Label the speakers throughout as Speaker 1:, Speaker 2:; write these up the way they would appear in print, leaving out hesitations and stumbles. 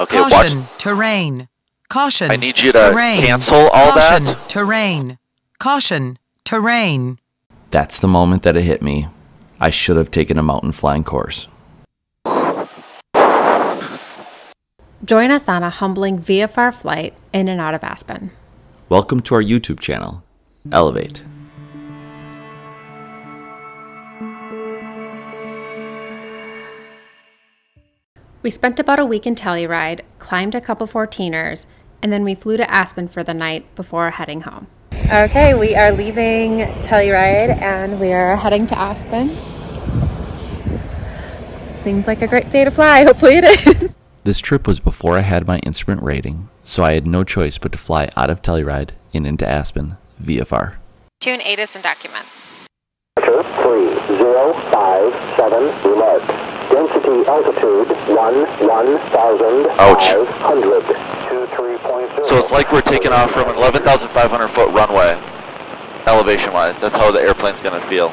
Speaker 1: Okay,
Speaker 2: Caution,
Speaker 1: watch.
Speaker 2: terrain. Caution,
Speaker 1: I need you to
Speaker 2: terrain.
Speaker 1: cancel all
Speaker 2: Caution,
Speaker 1: that.
Speaker 2: terrain. Caution, terrain.
Speaker 3: That's the moment that it hit me. I should have taken a mountain flying course.
Speaker 4: Join us on a humbling VFR flight in and out of Aspen.
Speaker 3: Welcome to our YouTube channel, Elevate.
Speaker 4: We spent about a week in Telluride, climbed a couple 14ers, and then we flew to Aspen for the night before heading home. Okay, we are leaving Telluride and we are heading to Aspen. Seems like a great day to fly. Hopefully it is.
Speaker 3: This trip was before I had my instrument rating, so I had no choice but to fly out of Telluride and into Aspen, VFR.
Speaker 5: Tune ATIS and document.
Speaker 6: 3057 remark. Density altitude 11,500.
Speaker 1: Ouch. So it's like we're taking off from an 11,500 foot runway, elevation wise. That's how the airplane's going to feel.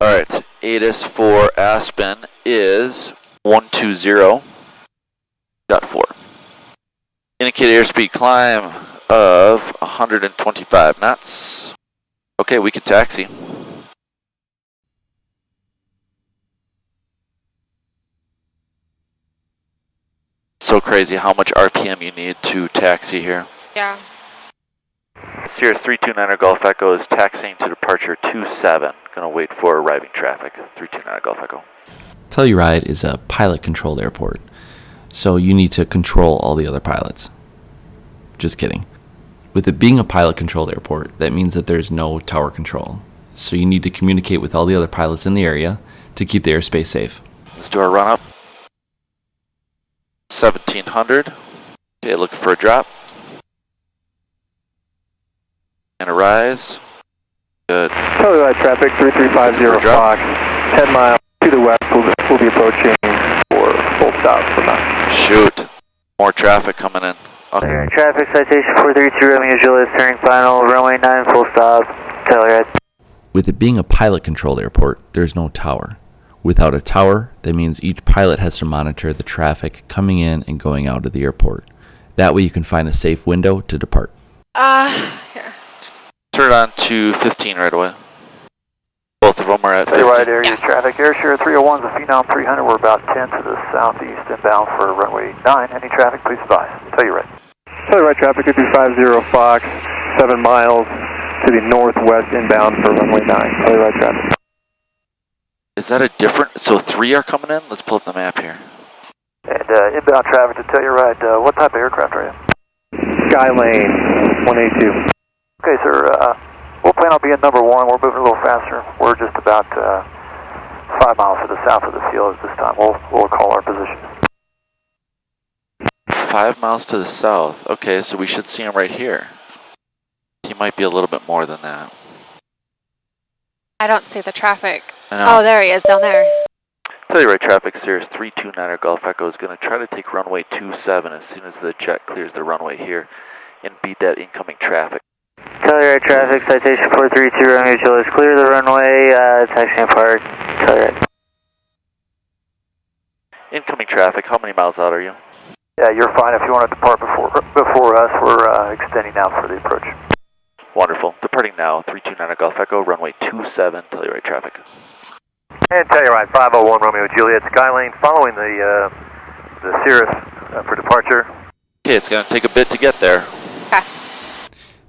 Speaker 1: Alright, ATIS for Aspen is 120.4. Indicated airspeed climb of 125 knots. Okay, we can taxi. So crazy how much RPM you need to taxi here.
Speaker 5: Yeah.
Speaker 1: Cirrus 329 Golf Echo is taxiing to departure 27. Gonna wait for arriving traffic. 329 Golf Echo.
Speaker 3: Telluride is a pilot-controlled airport, so you need to control all the other pilots. Just kidding. With it being a pilot-controlled airport, that means that there's no tower control, so you need to communicate with all the other pilots in the area to keep the airspace safe.
Speaker 1: Let's do our run-up. 1700. Okay, looking for a drop. And a rise. Good.
Speaker 7: Telluride traffic 3350 Fox, 10 miles to the west. We'll be approaching for full stop from now.
Speaker 1: Shoot. More traffic coming in. Okay.
Speaker 8: Traffic citation 432 Romeo Juliet, turning final, runway 9, full stop, Telluride.
Speaker 3: With it being a pilot-controlled airport, there's no tower. Without a tower, that means each pilot has to monitor the traffic coming in and going out of the airport. That way you can find a safe window to depart.
Speaker 5: Here.
Speaker 1: Turn it on to 15 right away. Both of them are at 15.
Speaker 7: Telluride area traffic, Airshare 301 is a Phenom 300. We're about 10 to the southeast inbound for runway 9. Any traffic, please advise. Telluride. Telluride traffic 5350 Fox, 7 miles to the northwest inbound for runway 9. Telluride traffic.
Speaker 1: Is that a different... So 3 are coming in? Let's pull up the map here.
Speaker 7: And inbound traffic to Telluride, what type of aircraft are you? Skylane 182. Okay, sir, we'll plan on being number 1. We're moving a little faster. We're just about 5 miles to the south of the field at this time. We'll call our position.
Speaker 1: 5 miles to the south. Okay, so we should see him right here. He might be a little bit more than that.
Speaker 5: I don't see the traffic.
Speaker 1: I know.
Speaker 5: Oh, there he is, down there.
Speaker 1: Telluride traffic, Cirrus 329 Golf Echo is going to try to take runway 27 as soon as the jet clears the runway here and beat that incoming traffic.
Speaker 8: Telluride traffic citation 432 Romeo Juliet, clear the runway, taxiing apart, Telluride.
Speaker 1: Incoming traffic, how many miles out are you?
Speaker 7: Yeah, you're fine. If you want to depart before us, we're extending out for the approach.
Speaker 1: Wonderful. Departing now, 329 Golf Echo, runway 27, Telluride traffic.
Speaker 7: And Telluride 501 Romeo Juliet, Skylane, following the Cirrus for departure.
Speaker 1: Okay, it's going to take a bit to get there.
Speaker 5: Okay.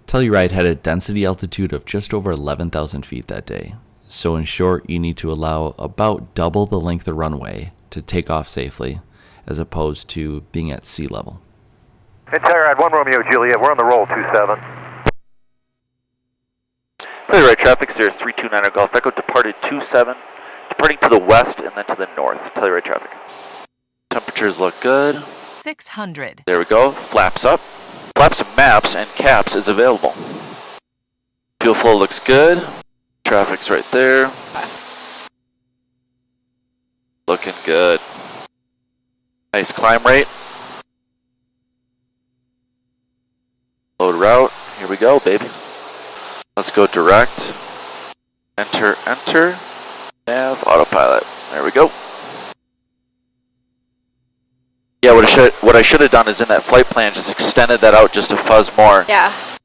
Speaker 3: Telluride had a density altitude of just over 11,000 feet that day. So in short, you need to allow about double the length of runway to take off safely, as opposed to being at sea level.
Speaker 7: And Telluride 1 Romeo Juliet, we're on the roll, 27.
Speaker 1: Telluride traffic, Cirrus 329 Golf Echo, departed 27, departing to the west and then to the north. Telluride traffic. Temperatures look good.
Speaker 2: 600.
Speaker 1: There we go. Flaps up. Flaps and maps and caps is available. Fuel flow looks good. Traffic's right there. Looking good. Nice climb rate. Load route. Here we go, baby. Let's go direct. Enter, enter. Nav, autopilot. There we go. Yeah, what I should have done is in that flight plan just extended that out just a fuzz more.
Speaker 5: Yeah.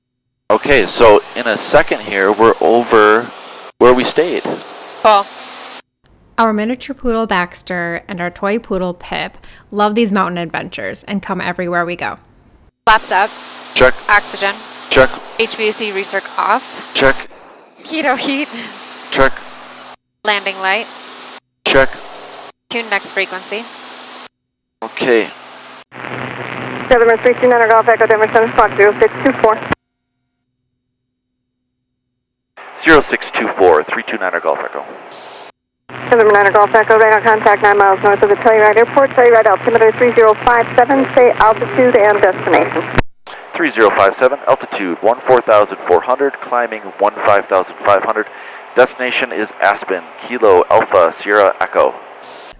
Speaker 1: Okay, so in a second here, we're over where we stayed.
Speaker 5: Cool.
Speaker 4: Our miniature poodle Baxter and our toy poodle Pip love these mountain adventures and come everywhere we go.
Speaker 5: Flaps up.
Speaker 1: Check,
Speaker 5: Oxygen.
Speaker 1: check,
Speaker 5: HVAC recirc off.
Speaker 1: check,
Speaker 5: Keto heat.
Speaker 1: check,
Speaker 5: Landing light.
Speaker 1: check.
Speaker 5: Tune next frequency.
Speaker 1: Okay.
Speaker 9: November 329 Golf Echo Denver 7 Squawk 0624.
Speaker 1: 0624, 329 Golf Echo.
Speaker 9: November 9 Golf Echo, radar contact 9 miles north of the Telluride Airport. Telluride altimeter 3057, say altitude and destination.
Speaker 1: 3057, altitude 14,400, climbing 15,500. Destination is Aspen, Kilo Alpha Sierra Echo.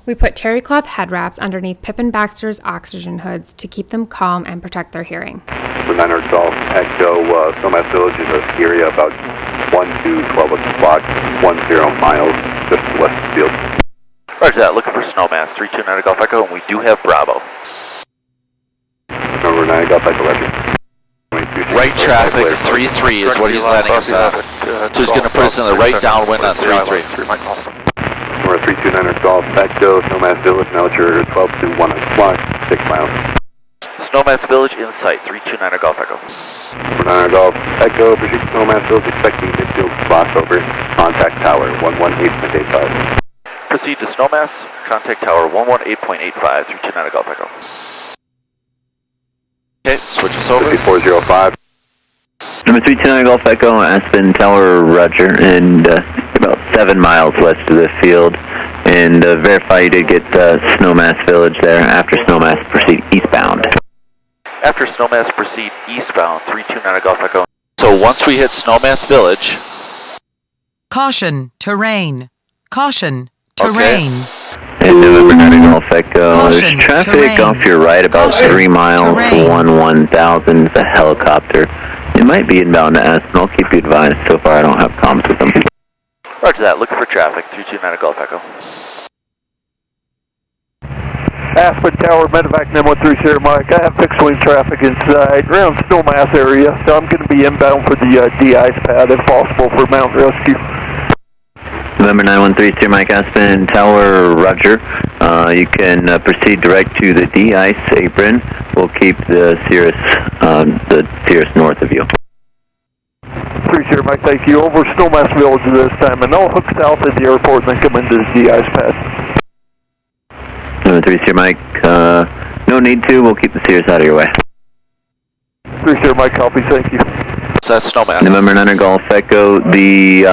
Speaker 4: We put terry cloth head wraps underneath Pip and Baxter's oxygen hoods to keep them calm and protect their hearing.
Speaker 7: For 9 Golf Echo, Snowmass Village is a ski area about 1 to 12 o'clock, 10 miles just west of the field.
Speaker 1: Roger that, looking for Snowmass, 329 Golf Echo, and we do have Bravo.
Speaker 7: Number 9 Golf Echo, Roger.
Speaker 1: Right traffic, 3-3 is what he's letting us at. So he's going to put us in the right downwind on 3-3.
Speaker 7: Number 329 Golf Echo, Snowmass Village, now at your 12 to 1 o'clock, 6 miles.
Speaker 1: Snowmass Village in sight, 329 Golf Echo.
Speaker 7: Number 9 Golf Echo, proceed to Snowmass Village, expecting midfield crossover, contact tower 118.85.
Speaker 1: Proceed to Snowmass, contact tower 118.85, 329 Golf Echo. Okay, switch us over.
Speaker 7: 5405.
Speaker 8: Number 329 Golf Echo, Aspen and Telluride, Roger, and about 7 miles west of the field. And verify you did get Snowmass Village there. After Snowmass, proceed eastbound.
Speaker 1: After Snowmass, proceed eastbound, 329 Golf Echo. So once we hit Snowmass Village...
Speaker 2: Caution, terrain. Caution, terrain.
Speaker 8: And November 9 Golf Echo,
Speaker 2: Caution,
Speaker 8: there's traffic
Speaker 2: terrain.
Speaker 8: off your right about
Speaker 2: Caution,
Speaker 8: 3 miles
Speaker 2: terrain.
Speaker 8: to 1000. It's a helicopter. It might be inbound to Aspen. I'll keep you advised. So far, I don't have comms with them.
Speaker 1: Roger that, looking for traffic, 329 Golf Echo.
Speaker 10: Aspen Tower, Medevac 913 Sierra Mike. I have fixed wing traffic inside around Snowmass area, so I'm going to be inbound for the de-ice pad if possible for mountain rescue.
Speaker 8: November 913 Sierra Mike, Aspen Tower, Roger. You can proceed direct to the de-ice apron. We'll keep the Cirrus north of you.
Speaker 10: 3 Sierra Mike, thank you. Over Snowmass Village this time, and I'll hook south at the airport and then come into the de-ice pad.
Speaker 8: 3 Sierra Mike, no need to. We'll keep the Cirrus out of your way.
Speaker 10: 3 Sierra Mike, copy, thank you.
Speaker 1: So that's Snowmass.
Speaker 8: November 9 Golf Echo, the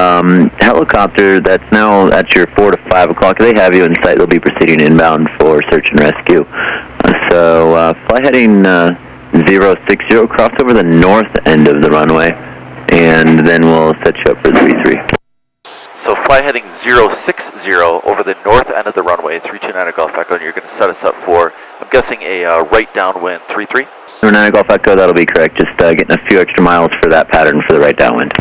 Speaker 8: helicopter that's now at your 4 to 5 o'clock, they have you in sight. They'll be proceeding inbound for search and rescue. So fly heading 060, cross over the north end of the runway, and then we'll set you up for 33.
Speaker 1: So fly heading 060 over the north end of the runway, 329 Golf Echo, and you're going to set us up for, I'm guessing, a right downwind 33?
Speaker 8: 9 Golf Echo, that'll be correct. Just getting a few extra miles for that pattern for the right downwind.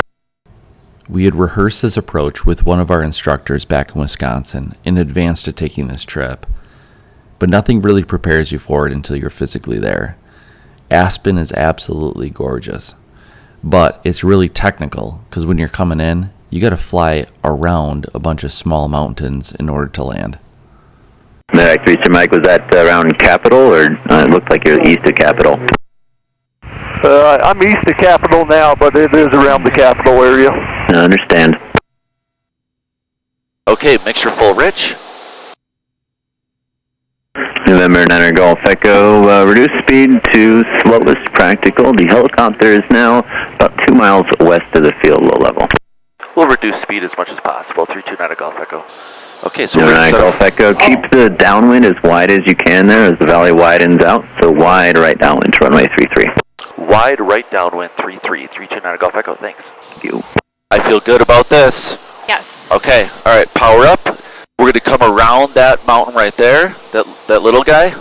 Speaker 3: We had rehearsed this approach with one of our instructors back in Wisconsin in advance to taking this trip, but nothing really prepares you for it until you're physically there. Aspen is absolutely gorgeous, but it's really technical because when you're coming in, you got to fly around a bunch of small mountains in order to land.
Speaker 8: Medevac 3 Sierra Mike, was that around Capitol, or it looked like you're east of Capitol?
Speaker 10: I'm east of Capitol now, but it is around the Capitol area.
Speaker 8: I understand.
Speaker 1: Okay, mixture full, Rich.
Speaker 8: November 9 Golf Echo, reduce speed to slowest practical. The helicopter is now about 2 miles west of the field, low level.
Speaker 1: We'll reduce speed as much as possible, 329 Golf Echo. Okay, so
Speaker 8: November 9 Golf Echo, keep the downwind as wide as you can there as the valley widens out. So wide right downwind to runway 33.
Speaker 1: Wide right downwind 33, 329 Golf Echo, thanks.
Speaker 8: Thank you.
Speaker 1: I feel good about this.
Speaker 5: Yes.
Speaker 1: Okay, all right, power up. We're going to come around that mountain right there, that little guy.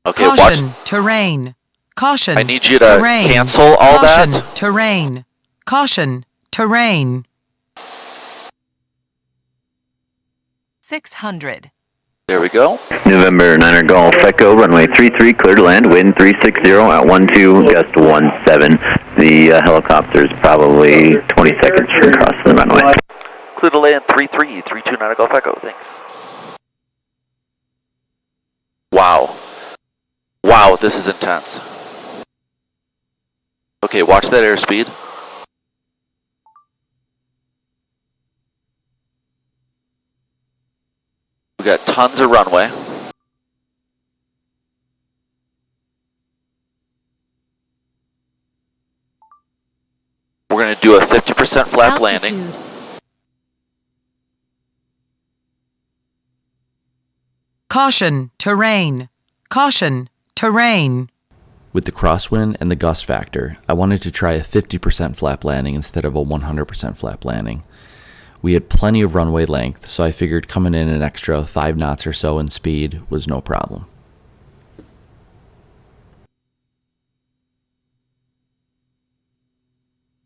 Speaker 1: Okay,
Speaker 2: Caution,
Speaker 1: watch.
Speaker 2: terrain. Caution,
Speaker 1: I need you to
Speaker 2: terrain.
Speaker 1: cancel all
Speaker 2: Caution,
Speaker 1: that.
Speaker 2: terrain. Caution, terrain. 600.
Speaker 1: There we go.
Speaker 8: November 9er Golf Echo, runway 33, clear to land, wind 360 at 12, gust 17. The helicopter is probably 20 seconds from crossing the runway.
Speaker 1: Clear to land 33, 329 Golf Echo, thanks. Wow. Wow, this is intense. Okay, watch that airspeed. We got tons of runway. We're going to do a 50% flap landing.
Speaker 2: Caution, terrain. Caution, terrain.
Speaker 3: With the crosswind and the gust factor, I wanted to try a 50% flap landing instead of a 100% flap landing. We had plenty of runway length, so I figured coming in an extra 5 knots or so in speed was no problem.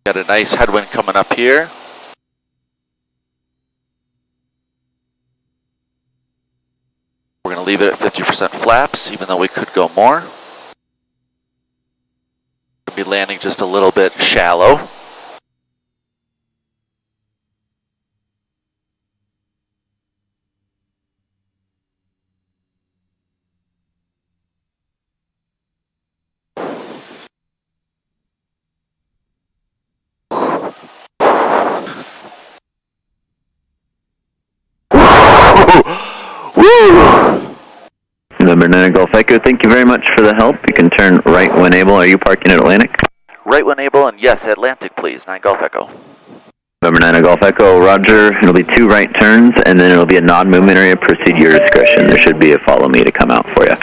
Speaker 1: Got a nice headwind coming up here. We're going to leave it at 50% flaps, even though we could go more. We'll be landing just a little bit shallow.
Speaker 8: November 9er Golf Echo, thank you very much for the help. You can turn right when able. Are you parking at Atlantic?
Speaker 1: Right when able, and yes, Atlantic, please. 9 Golf Echo.
Speaker 8: November 9er Golf Echo, roger. It'll be 2 right turns, and then it'll be a non-movement area. Proceed your discretion. There should be a follow me to come out for you.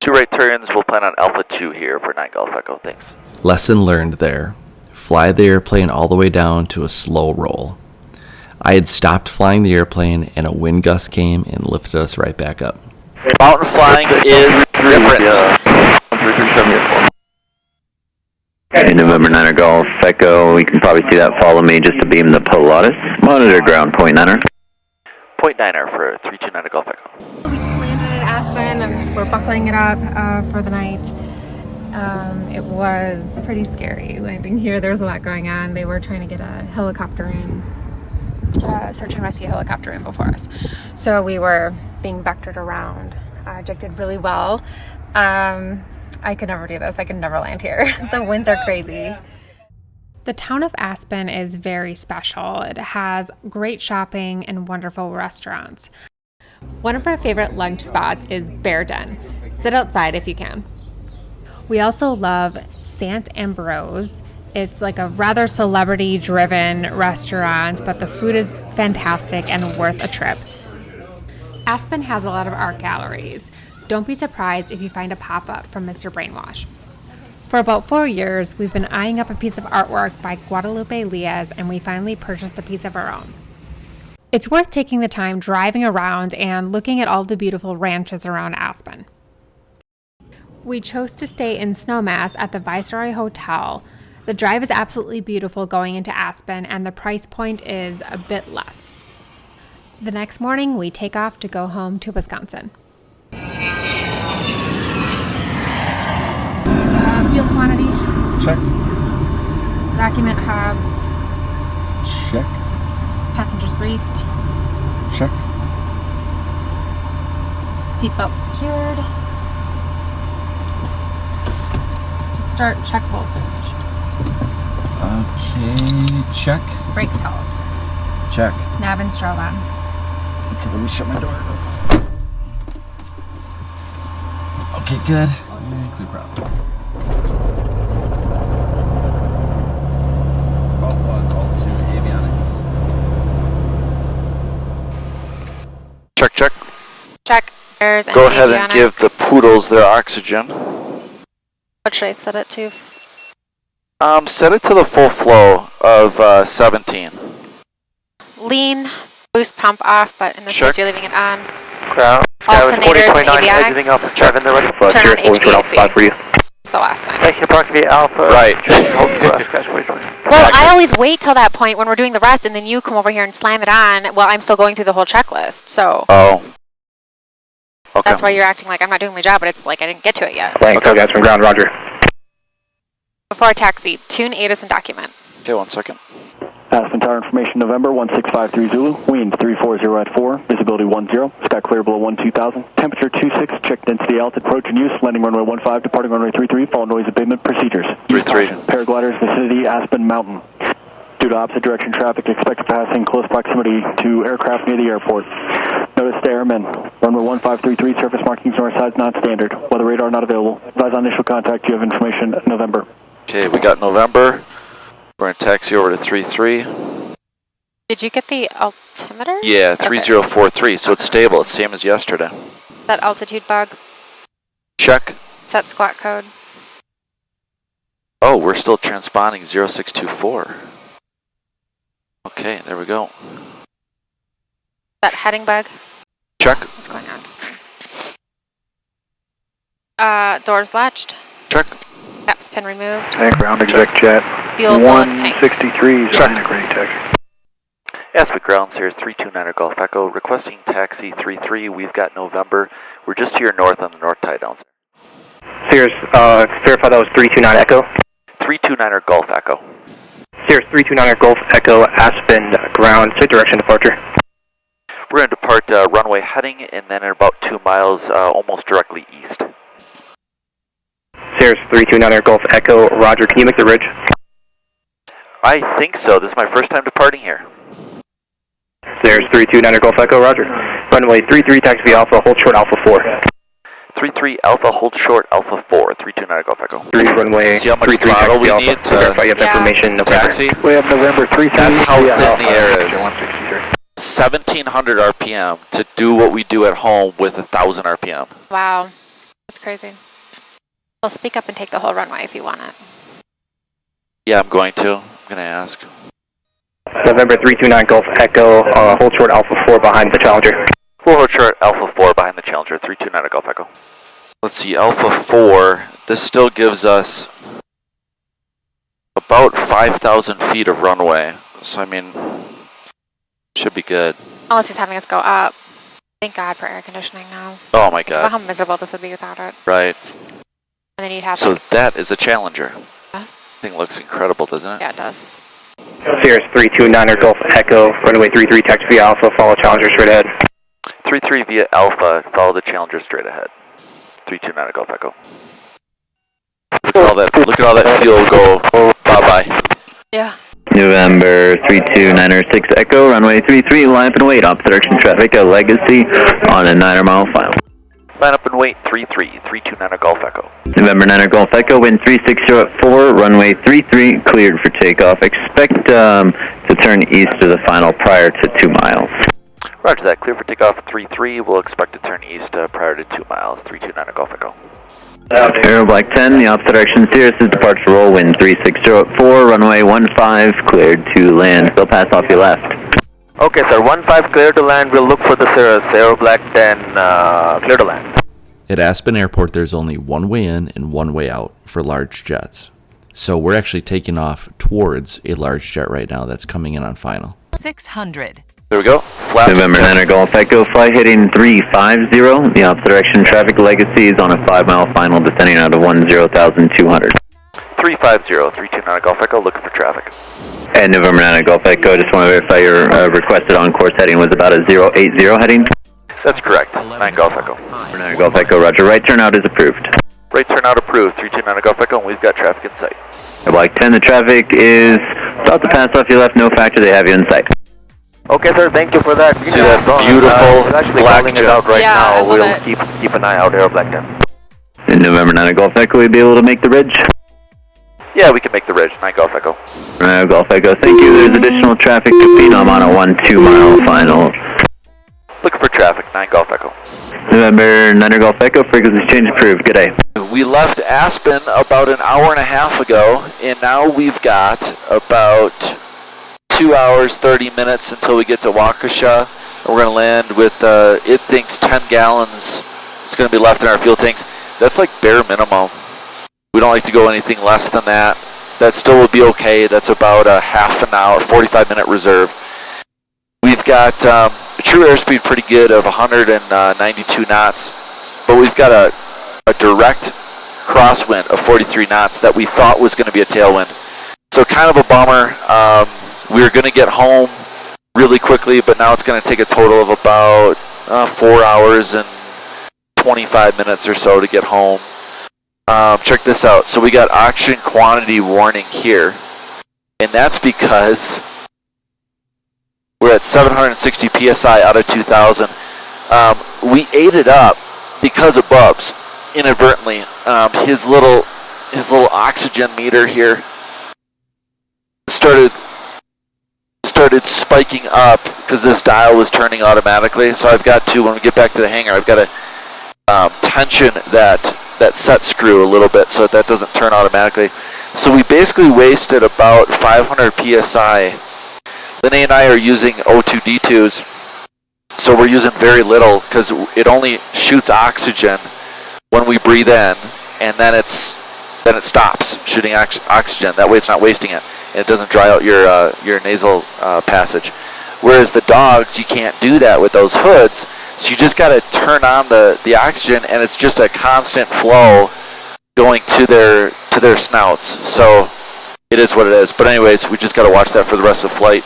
Speaker 1: 2 right turns. We'll plan on Alpha 2 here for 9 Golf Echo. Thanks.
Speaker 3: Lesson learned there. Fly the airplane all the way down to a slow roll. I had stopped flying the airplane and a wind gust came and lifted us right back up.
Speaker 1: Mountain flying is different.
Speaker 8: Okay, November 9er Golf Echo, you can probably see that follow me just to beam the Pilatus. Monitor ground point 9er.
Speaker 1: Point 9er for 329 Golf Echo.
Speaker 4: We just landed at Aspen and we're buckling it up for the night. It was pretty scary landing here. There was a lot going on. They were trying to get a helicopter in, search and rescue helicopter in before us. So we were being vectored around. Jake did really well. I could never do this. I could never land here. The winds are crazy. The town of Aspen is very special. It has great shopping and wonderful restaurants. One of our favorite lunch spots is Bear Den. Sit outside if you can. We also love Sant Ambrose. It's like a rather celebrity-driven restaurant, but the food is fantastic and worth a trip. Aspen has a lot of art galleries. Don't be surprised if you find a pop-up from Mr. Brainwash. For about 4 years, we've been eyeing up a piece of artwork by Guadaloupe Laiz, and we finally purchased a piece of our own. It's worth taking the time driving around and looking at all the beautiful ranches around Aspen. We chose to stay in Snowmass at the Viceroy Hotel. The drive is absolutely beautiful going into Aspen, and the price point is a bit less. The next morning, we take off to go home to Wisconsin. Fuel quantity.
Speaker 11: Check.
Speaker 4: Document hubs.
Speaker 11: Check.
Speaker 4: Passengers briefed.
Speaker 11: Check.
Speaker 4: Seatbelt secured. To start, check voltage.
Speaker 11: Okay, check.
Speaker 4: Brakes held.
Speaker 11: Check.
Speaker 4: Nav and strobe on.
Speaker 11: Okay, let me shut my door. Okay, good. And clear prop. Call 1, call 2, avionics.
Speaker 1: Check, check.
Speaker 5: Check. There's
Speaker 1: Go ahead and give the poodles their oxygen.
Speaker 5: What should I set it to?
Speaker 1: Set it to the full flow of 17.
Speaker 5: Lean, boost pump off, but in this case you're leaving it on.
Speaker 7: Ground.
Speaker 5: Alternators and
Speaker 7: exiting
Speaker 5: avionics.
Speaker 7: off the Trevin, they're ready.
Speaker 5: Turn on HVAC.
Speaker 8: For you.
Speaker 5: The last thing.
Speaker 7: Thank you, Park via Alpha.
Speaker 1: Right.
Speaker 5: Well, I always wait till that point when we're doing the rest, and then you come over here and slam it on while I'm still going through the whole checklist. So.
Speaker 1: Oh. Okay.
Speaker 5: That's why you're acting like I'm not doing my job, but it's like I didn't get to it yet.
Speaker 12: Flying tail guys from ground, roger.
Speaker 5: Before I taxi, tune ATIS and document.
Speaker 1: Okay, 1 second.
Speaker 13: Aspen Tower information, November 16530 Zulu, wind 340 at 4, visibility 10, sky clear below 12,000, temperature 26, check density altitude, approach and use, landing runway 15, departing runway 33, follow noise abatement procedures.
Speaker 1: 33.
Speaker 13: Paragliders, vicinity, Aspen Mountain. Due to opposite direction traffic, expect to pass in close proximity to aircraft near the airport. Notice to airmen, runway 1533, surface markings north side not standard, weather radar not available. Advise on initial contact, you have information, November.
Speaker 1: Okay, we got November. We're going to taxi over to 33.
Speaker 5: Did you get the altimeter?
Speaker 1: Yeah, 3043, so it's stable. It's same as yesterday.
Speaker 5: That altitude bug.
Speaker 1: Check.
Speaker 5: Set squat code.
Speaker 1: Oh, we're still transponding 0624. Okay, there we go.
Speaker 5: That heading bug.
Speaker 1: Check.
Speaker 5: What's going on? Doors latched.
Speaker 1: Check.
Speaker 5: Caps pin removed.
Speaker 10: Tank ground exec jet.
Speaker 5: Fuel ballast tank.
Speaker 10: 163 is on green taxi.
Speaker 1: Aspen Ground, Cirrus 329 Golf Echo, requesting taxi 33. We've got November. We're just to your north on the north tie down.
Speaker 12: Cirrus, verify that was 329 Echo.
Speaker 1: 329 Golf Echo.
Speaker 12: Cirrus 329 Golf Echo, Aspen Ground, say direction departure.
Speaker 1: We're going to depart runway heading and then in about 2 miles almost directly east.
Speaker 12: Cirrus 329 Golf Echo, roger. Can you make the ridge?
Speaker 1: I think so. This is my first time departing here.
Speaker 12: Cirrus 329 Golf Echo, roger. Runway 33 taxi Alpha, hold short Alpha 4.
Speaker 1: 33 Alpha, hold short Alpha 4, 329 Golf Echo.
Speaker 12: 3 runway,
Speaker 1: see how much
Speaker 12: 33
Speaker 1: throttle we
Speaker 12: taxi
Speaker 1: need
Speaker 12: Alpha.
Speaker 1: to
Speaker 12: Verify you have information,
Speaker 1: taxi?
Speaker 10: We have November 33.
Speaker 1: That's how thin the air is.
Speaker 10: 163.
Speaker 1: 1700 RPM to do what we do at home with 1000 RPM.
Speaker 5: Wow. That's crazy. Well, speak up and take the whole runway if you want it.
Speaker 1: Yeah, I'm going to. I'm going to ask.
Speaker 12: November 329 Golf Echo, hold short Alpha 4 behind the Challenger.
Speaker 1: We'll hold short Alpha 4 behind the Challenger, 329 Golf Echo. Let's see, Alpha 4, this still gives us about 5,000 feet of runway. So, I mean, should be good.
Speaker 5: Unless he's having us go up. Thank God for air conditioning now.
Speaker 1: Oh my God.
Speaker 5: How miserable this would be without it.
Speaker 1: Right.
Speaker 5: And then you'd have
Speaker 1: So
Speaker 5: to...
Speaker 1: that is a Challenger.
Speaker 5: Huh?
Speaker 1: Thing looks incredible, doesn't it?
Speaker 5: Yeah, it does.
Speaker 12: Cirrus 329 Golf Echo, runway 33 taxi Alpha, follow Challenger straight ahead.
Speaker 1: 33 via Alpha, follow the Challenger straight ahead. 329 Golf Echo. Look at all that fuel go bye-bye.
Speaker 5: Yeah.
Speaker 8: November 32906 Echo, runway 33, line up and wait, opposite direction traffic, a Legacy on a 9-mile final.
Speaker 1: Line up and wait, 33, 329 Golf Echo.
Speaker 8: November 9 Golf Echo, wind 360 at 4, runway 33, cleared for takeoff. Expect to turn east to the final prior to 2 miles.
Speaker 1: Roger that, clear for takeoff 33, we'll expect to turn east prior to 2 miles, 329 Golf Echo.
Speaker 8: Aero Black 10, the opposite direction, Cirrus is departure roll, wind 360 at 4, runway 15, cleared to land. They'll pass off your left.
Speaker 12: Okay, sir, 15 clear to land. We'll look for the Cirrus. Aero Black 10, clear to land.
Speaker 3: At Aspen Airport, there's only one way in and one way out for large jets. So we're actually taking off towards a large jet right now that's coming in on final.
Speaker 2: 600.
Speaker 1: There we go. Flaps.
Speaker 8: November 9 Golf Echo, fly heading 350, the opposite direction, traffic Legacy is on a 5-mile final, descending out of 10,200.
Speaker 1: 350, 329 Golf Echo, looking for traffic.
Speaker 8: And November 9 Golf Echo, just want to verify your requested on-course heading was about a 080 heading?
Speaker 1: That's correct, 9 Golf Echo.
Speaker 8: November 9 Golf Echo, roger, right turnout is approved.
Speaker 1: Right turnout approved, 329 Golf Echo, and we've got traffic in sight.
Speaker 8: Black 10, the traffic is about to pass off your left, no factor, they have you in sight.
Speaker 12: Okay, sir, thank you for that.
Speaker 1: See that beautiful black
Speaker 12: calling
Speaker 1: jet?
Speaker 12: it out right
Speaker 5: Yeah,
Speaker 12: now. We'll keep an eye out, Aero Black 10.
Speaker 8: In November 9 Golf Echo, we'll be able to make the ridge.
Speaker 1: Yeah, we can make the ridge, 9 Golf Echo.
Speaker 8: Golf Echo, thank you. There's additional traffic to Phenom on a 1-2 mile final.
Speaker 1: Looking for traffic, 9 Golf Echo.
Speaker 8: November 9 Golf Echo, frequency change approved. Good day.
Speaker 1: We left Aspen about an hour and a half ago, and now we've got about 2 hours, 30 minutes until we get to Waukesha. And we're going to land with, it thinks 10 gallons is going to be left in our fuel tanks. That's like bare minimum. We don't like to go anything less than that. That still will be okay. That's about a half an hour, 45-minute reserve. We've got true airspeed pretty good of 192 knots. but we've got a direct crosswind of 43 knots that we thought was going to be a tailwind. So kind of a bummer. We were going to get home really quickly, but now it's going to take a total of about 4 hours and 25 minutes or so to get home. Check this out. So we got oxygen quantity warning here, and that's because we're at 760 psi out of 2,000. We ate it up because of Bubs inadvertently. His little oxygen meter here started spiking up because this dial was turning automatically. So I've got to, when we get back to the hangar, I've got to tension that set screw a little bit so that doesn't turn automatically. So we basically wasted about 500 psi. Lenny and I are using O2D2s, so we're using very little because it only shoots oxygen when we breathe in, and then it stops shooting oxygen. That way it's not wasting it, and it doesn't dry out your nasal passage. Whereas the dogs, you can't do that with those hoods, so you just got to turn on the oxygen, and it's just a constant flow going to their snouts. So it is what it is. But anyways, we just got to watch that for the rest of the flight.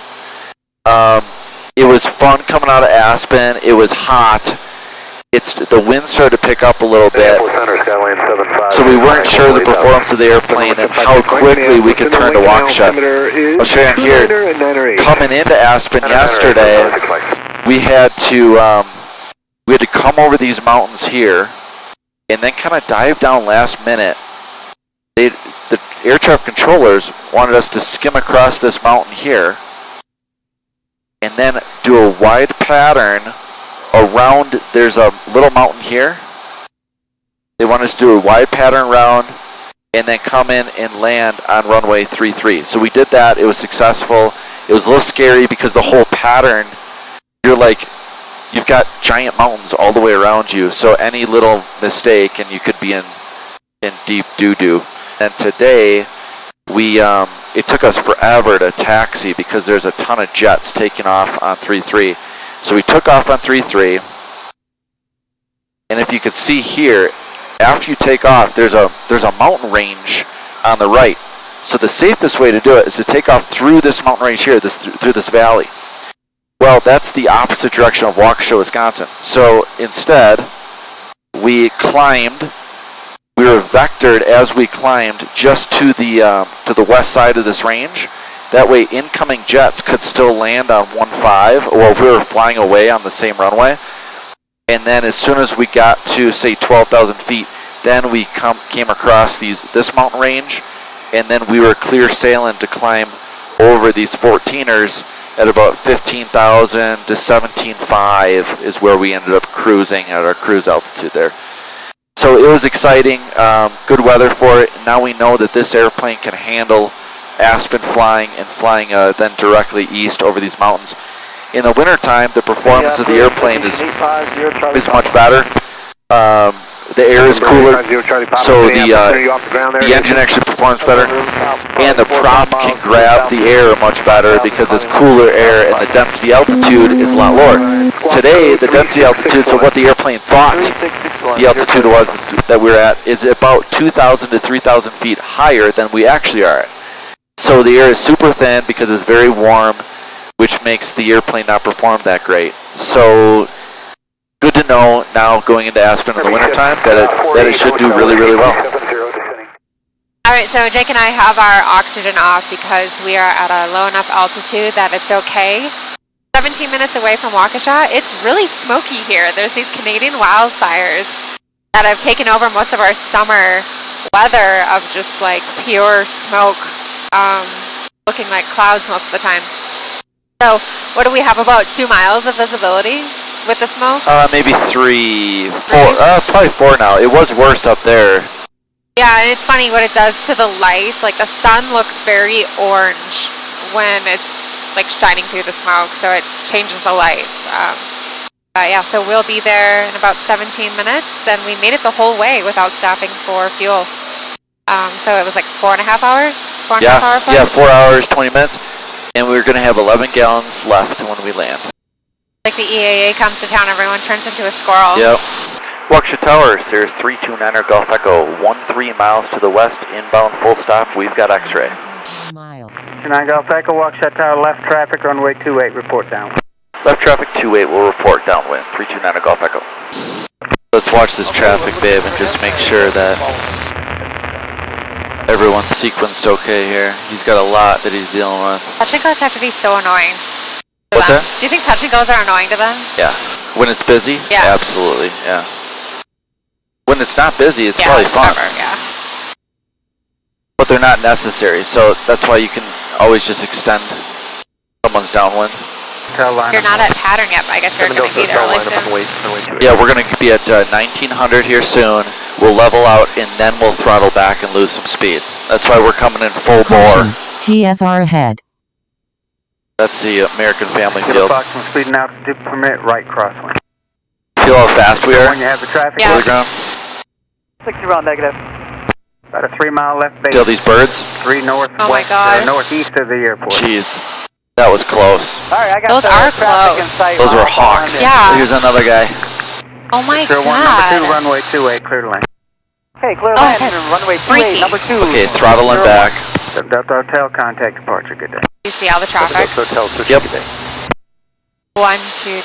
Speaker 1: It was fun coming out of Aspen. It was hot. The wind started to pick up a little bit, so we weren't sure the performance of the airplane and how quickly we could turn to Waukesha. I'll show you here. Coming into Aspen yesterday, we had to come over these mountains here, and then kind of dive down last minute. The air traffic controllers wanted us to skim across this mountain here, and then do a wide pattern around. There's a little mountain here. They want us to do a wide pattern around and then come in and land on runway 33. So we did that. It was successful. It was a little scary because the whole pattern, you've got giant mountains all the way around you. So any little mistake and you could be in deep doo-doo. And today, it took us forever to taxi because there's a ton of jets taking off on 33. So we took off on 33, and if you could see here, after you take off, there's a mountain range on the right. So the safest way to do it is to take off through this mountain range here, through this valley. Well, that's the opposite direction of Waukesha, Wisconsin. So instead, we climbed. We were vectored as we climbed just to the west side of this range. That way incoming jets could still land on 1.5, or if we were flying away on the same runway. And then as soon as we got to, say, 12,000 feet, then we came across this mountain range, and then we were clear sailing to climb over these 14ers at about 15,000 to 17.5 is where we ended up cruising at our cruise altitude there. So it was exciting, good weather for it. Now we know that this airplane can handle Aspen flying and flying then directly east over these mountains. In the wintertime, the performance of the airplane is much better. The air is cooler, so the engine actually performs better, and the prop can grab the air much better because it's cooler air and the density altitude is a lot lower. Today, the density altitude, so what the airplane thought the altitude was that we're at, is about 2,000 to 3,000 feet higher than we actually are at. So the air is super thin because it's very warm, which makes the airplane not perform that great. So good to know now going into Aspen in the wintertime that it should do really, really well.
Speaker 5: Alright, so Jake and I have our oxygen off because we are at a low enough altitude that it's okay. 17 minutes away from Waukesha, it's really smoky here. There's these Canadian wildfires that have taken over most of our summer weather of just like pure smoke. Looking like clouds most of the time. So, what do we have, about 2 miles of visibility with the smoke?
Speaker 1: Maybe 3, 4, probably 4 now. It was worse up there.
Speaker 5: Yeah, and it's funny what it does to the light. Like the sun looks very orange when it's like shining through the smoke, so it changes the light. Yeah, so we'll be there in about 17 minutes, and we made it the whole way without stopping for fuel. So it was like 4.5 hours? 4.5 hour flight?
Speaker 1: Yeah, 4 hours, 20 minutes, and we're going to have 11 gallons left when we land.
Speaker 5: Like the EAA comes to town, everyone turns into a squirrel.
Speaker 1: Yep. Waukesha Tower, Cirrus 329er Golf Echo, 13 miles to the west, inbound full stop, we've got X-ray.
Speaker 14: 29 Golf Echo, Waukesha Tower, left traffic, runway 28, report down.
Speaker 1: Left traffic 28 will report downwind, 329er Golf Echo. Let's watch this traffic, babe, and just make sure that everyone's sequenced okay here. He's got a lot that he's dealing with.
Speaker 5: Touch and goes have to be so annoying.
Speaker 1: What's that?
Speaker 5: Do you think touch and goes are annoying to them?
Speaker 1: Yeah. When it's busy?
Speaker 5: Yeah.
Speaker 1: Absolutely, yeah. When it's not busy, it's probably fun.
Speaker 5: Yeah.
Speaker 1: But they're not necessary, so that's why you can always just extend someone's downwind.
Speaker 5: You're not at pattern yet, but I guess you're going to be there really soon.
Speaker 1: Yeah, we're going to be at 1900 here soon. We'll level out, and then we'll throttle back and lose some speed. That's why we're coming in full bore.
Speaker 2: TFR ahead.
Speaker 1: That's the American Family Field.
Speaker 14: Approximate speed and altitude permit, right crosswind.
Speaker 1: Feel how fast we are?
Speaker 14: When you have the traffic.
Speaker 1: Yeah. Ground.
Speaker 14: 60 round negative. About a 3 mile left base.
Speaker 1: Feel these birds?
Speaker 14: 3 north,
Speaker 5: oh my God.
Speaker 14: Northeast of the airport.
Speaker 1: Jeez. That was close.
Speaker 14: Alright, I got
Speaker 5: those are close.
Speaker 1: Those were hawks.
Speaker 5: Yeah.
Speaker 1: Here's another guy.
Speaker 5: Oh my
Speaker 14: God. Number 2, runway 28, clear to land. Okay, clear to land, runway 28, number 2.
Speaker 1: Okay, throttling back.
Speaker 14: Delta Hotel, contact departure, good day.
Speaker 5: You see all the traffic?
Speaker 14: Hotel,
Speaker 1: yep.
Speaker 5: 1, 2.
Speaker 1: See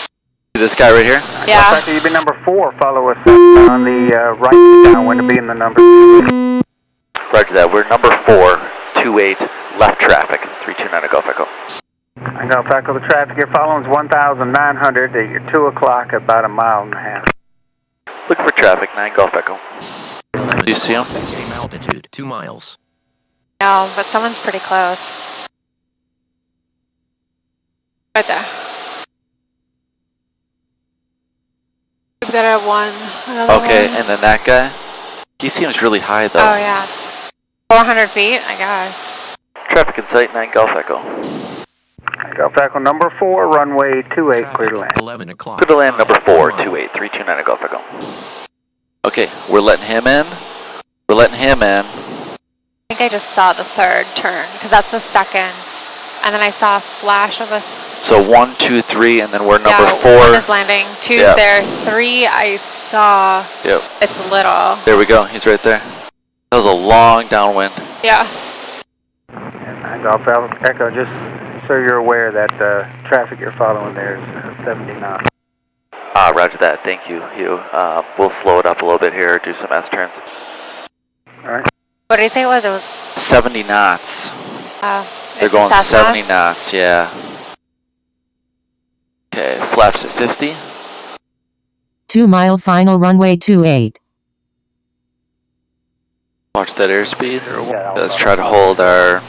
Speaker 1: this guy right here?
Speaker 5: Yeah.
Speaker 14: You'd be number 4, follow us on the right downwind to be in the number 2.
Speaker 1: Roger that, we're number 4, 28, left traffic, 329 Golf Echo.
Speaker 14: I Golf Echo, the traffic you're following is 1,900 at your 2 o'clock, about a mile and a half.
Speaker 1: Looking for traffic, 9 Golf Echo. Do you see him?
Speaker 11: Same altitude, 2 miles.
Speaker 5: No, but someone's pretty close. Right there. We've got a 1.
Speaker 1: Okay, and then that guy? He seems really high though.
Speaker 5: Oh yeah. 400 feet, I guess.
Speaker 1: Traffic in sight, 9 Golf Echo.
Speaker 14: Golf Echo number 4, runway 28, clear to land.
Speaker 11: 11 o'clock.
Speaker 1: Clear to land number 4, 28, 329 Golf Echo. Okay, we're letting him in. We're letting him in.
Speaker 5: I think I just saw the 3rd turn, because that's the 2nd. And then I saw a flash of a...
Speaker 1: So 1, 2, 3, and then we're number 4.
Speaker 5: 1 is landing, 2 there, 3 I saw.
Speaker 1: Yep.
Speaker 5: It's little.
Speaker 1: There we go, he's right there. That was a long downwind.
Speaker 5: Yeah.
Speaker 14: And Golf Echo, just so you're aware that traffic you're following there is 70 knots.
Speaker 1: Roger that, thank you. We'll slow it up a little bit here, do some S-turns.
Speaker 14: Alright.
Speaker 5: What did he say it was? It was
Speaker 1: 70 knots. They're going 70 knots, yeah. Okay, flaps at 50.
Speaker 2: 2 mile final runway 28.
Speaker 1: Watch that airspeed. Let's try to hold our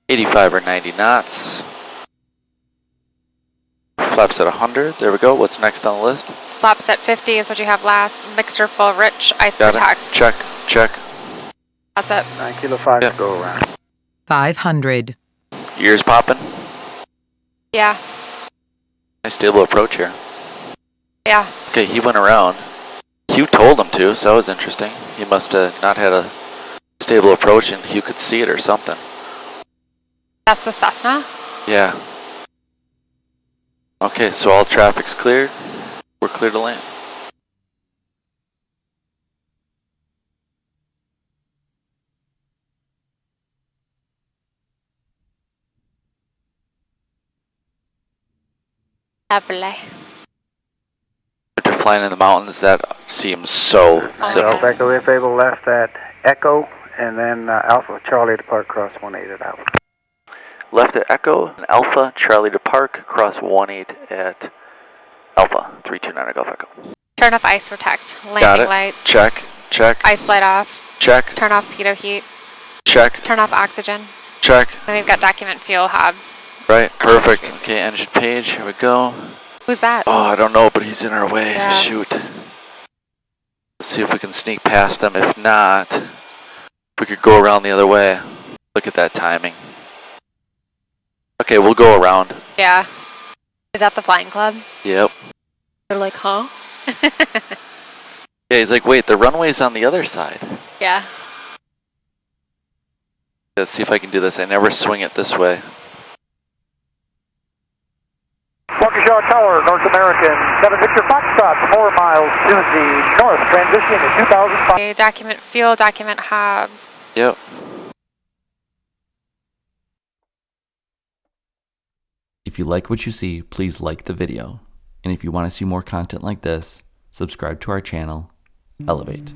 Speaker 1: 85 or 90 knots. Flaps at 100. There we go. What's next on the list?
Speaker 5: Flaps at 50 is what you have last. Mixture full rich, ice
Speaker 1: Got
Speaker 5: protect.
Speaker 1: it. Check, check.
Speaker 5: That's it.
Speaker 14: 9 kilo 5 to go around.
Speaker 2: 500.
Speaker 1: Ears popping.
Speaker 5: Yeah.
Speaker 1: Nice stable approach here.
Speaker 5: Yeah.
Speaker 1: Okay, he went around. Hugh told him to, so that was interesting. He must have not had a stable approach and Hugh could see it or something.
Speaker 5: That's the Cessna?
Speaker 1: Yeah. Okay, so all traffic's cleared. We're clear to land.
Speaker 5: Lovely.
Speaker 1: After flying in the mountains, that seems so simple.
Speaker 14: Golf Echo, if able, left at Echo, and then Alpha Charlie to park cross 18 at Alpha.
Speaker 1: Left at Echo, and Alpha, Charlie to park, cross 18 at Alpha, 329 Golf Echo.
Speaker 5: Turn off ice protect. Landing
Speaker 1: Got it.
Speaker 5: light.
Speaker 1: Check, check.
Speaker 5: Ice light off.
Speaker 1: Check.
Speaker 5: Turn off pitot heat.
Speaker 1: Check.
Speaker 5: Turn off oxygen.
Speaker 1: Check.
Speaker 5: And we've got document fuel hubs.
Speaker 1: Right, perfect. Okay, engine page, here we go.
Speaker 5: Who's that?
Speaker 1: Oh, I don't know, but he's in our way.
Speaker 5: Yeah.
Speaker 1: Shoot. Let's see if we can sneak past them. If not, we could go around the other way. Look at that timing. Okay, we'll go around.
Speaker 5: Yeah. Is that the flying club?
Speaker 1: Yep.
Speaker 5: They're like, huh?
Speaker 1: Yeah, he's like, wait, the runway's on the other side.
Speaker 5: Yeah.
Speaker 1: Let's see if I can do this. I never swing it this way.
Speaker 7: Waukesha Tower, North American, 7 Victor Foxtrot, 4 miles to the north, transition to 2005.
Speaker 5: Okay, document fuel, document Hobbs.
Speaker 1: Yep.
Speaker 3: If you like what you see, please like the video. And if you want to see more content like this, subscribe to our channel, Elevate.